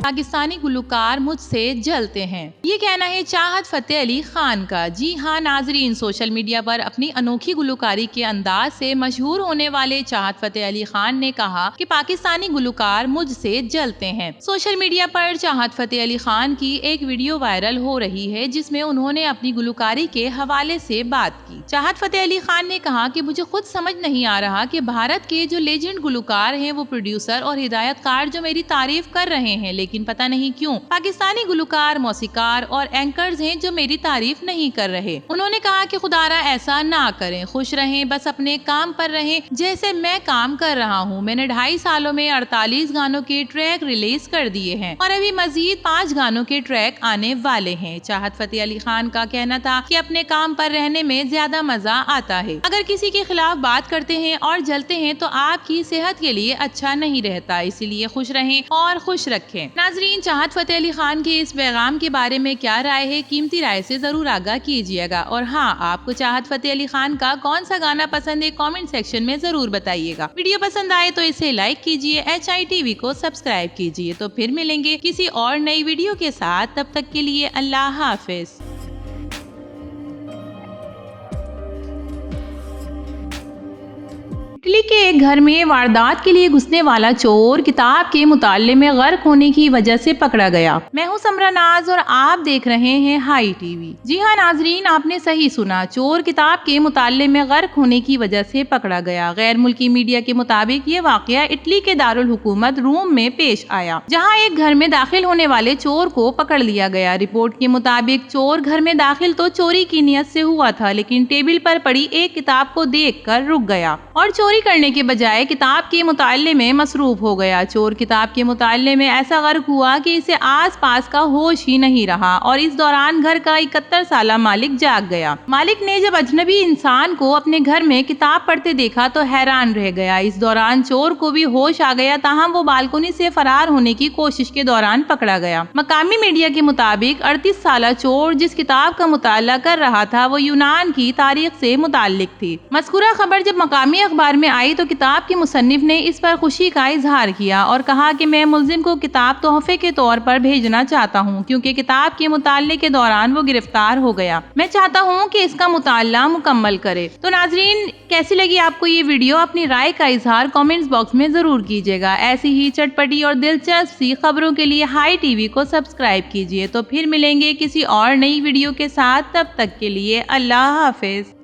پاکستانی گلوکار مجھ سے جلتے ہیں۔ یہ کہنا ہے چاہت فتح علی خان کا۔ جی ہاں ناظرین، سوشل میڈیا پر اپنی انوکھی گلوکاری کے انداز سے مشہور ہونے والے چاہت فتح علی خان نے کہا کہ پاکستانی گلوکار مجھ سے جلتے ہیں۔ سوشل میڈیا پر چاہت فتح علی خان کی ایک ویڈیو وائرل ہو رہی ہے جس میں انہوں نے اپنی گلوکاری کے حوالے سے بات کی۔ چاہت فتح علی خان نے کہا کہ مجھے خود سمجھ نہیں آ رہا کہ بھارت کے جو لیجنڈ گلوکار ہیں، وہ پروڈیوسر اور ہدایت کار جو میری تعریف کر رہے ہیں، لیکن پتہ نہیں کیوں پاکستانی گلوکار، موسیقار اور اینکرز ہیں جو میری تعریف نہیں کر رہے۔ انہوں نے کہا کہ خدارا ایسا نہ کریں، خوش رہیں، بس اپنے کام پر رہیں جیسے میں کام کر رہا ہوں۔ میں نے 2.5 سالوں میں 48 گانوں کے ٹریک ریلیز کر دیے ہیں اور ابھی مزید 5 گانوں کے ٹریک آنے والے ہیں۔ چاہت فتح علی خان کا کہنا تھا کہ اپنے کام پر رہنے میں زیادہ مزہ آتا ہے۔ اگر کسی کے خلاف بات کرتے ہیں اور جلتے ہیں تو آپ کی صحت کے لیے اچھا نہیں رہتا، اسی لیے خوش رہیں اور خوش رکھیں۔ ناظرین، چاہت فتح علی خان کے اس پیغام کے بارے میں کیا رائے ہے؟ قیمتی رائے سے ضرور آگاہ کیجیے گا، اور ہاں، آپ کو چاہت فتح علی خان کا کون سا گانا پسند ہے کامنٹ سیکشن میں ضرور بتائیے گا۔ ویڈیو پسند آئے تو اسے لائک کیجیے، HITV کو سبسکرائب کیجیے۔ تو پھر ملیں گے کسی اور نئی ویڈیو کے ساتھ، تب تک کے لیے اللہ حافظ۔ اٹلی کے ایک گھر میں واردات کے لیے گھسنے والا چور کتاب کے مطالعے میں غرق ہونے کی وجہ سے پکڑا گیا۔ میں ہوں سمرا ناز اور آپ دیکھ رہے ہیں ہائی ٹی وی۔ جی ہاں ناظرین، آپ نے صحیح سنا، چور کتاب کے مطالعے میں غرق ہونے کی وجہ سے پکڑا گیا۔ غیر ملکی میڈیا کے مطابق یہ واقعہ اٹلی کے دارالحکومت روم میں پیش آیا، جہاں ایک گھر میں داخل ہونے والے چور کو پکڑ لیا گیا۔ رپورٹ کے مطابق چور گھر میں داخل تو چوری کی نیت سے ہوا تھا، لیکن ٹیبل پر پڑی ایک کتاب کو دیکھ کر رک گیا اور چوری کرنے کے بجائے کتاب کے مطالعے میں مصروف ہو گیا۔ چور کتاب کے مطالعے میں ایسا غرق ہوا کہ اسے آس پاس کا ہوش ہی نہیں رہا، اور اس دوران گھر کا 71 سالہ مالک جاگ گیا۔ مالک نے جب اجنبی انسان کو اپنے گھر میں کتاب پڑھتے دیکھا تو حیران رہ گیا۔ اس دوران چور کو بھی ہوش آ گیا، تاہم وہ بالکنی سے فرار ہونے کی کوشش کے دوران پکڑا گیا۔ مقامی میڈیا کے مطابق 38 سالہ چور جس کتاب کا مطالعہ کر رہا تھا وہ یونان کی تاریخ سے متعلق تھی۔ مذکورہ خبر جب مقامی اخبار میں آئی تو کتاب کے مصنف نے اس پر خوشی کا اظہار کیا اور کہا کہ میں ملزم کو کتاب تحفے کے طور پر بھیجنا چاہتا ہوں، کیونکہ کتاب کے مطالعے کے دوران وہ گرفتار ہو گیا۔ میں چاہتا ہوں کہ اس کا مطالعہ مکمل کرے۔ تو ناظرین، کیسی لگی آپ کو یہ ویڈیو؟ اپنی رائے کا اظہار کامنٹس باکس میں ضرور کیجیے گا۔ ایسی ہی چٹپٹی اور دلچسپ سی خبروں کے لیے ہائی ٹی وی کو سبسکرائب کیجیے۔ تو پھر ملیں گے کسی اور نئی ویڈیو کے ساتھ، تب تک کے لیے اللہ حافظ۔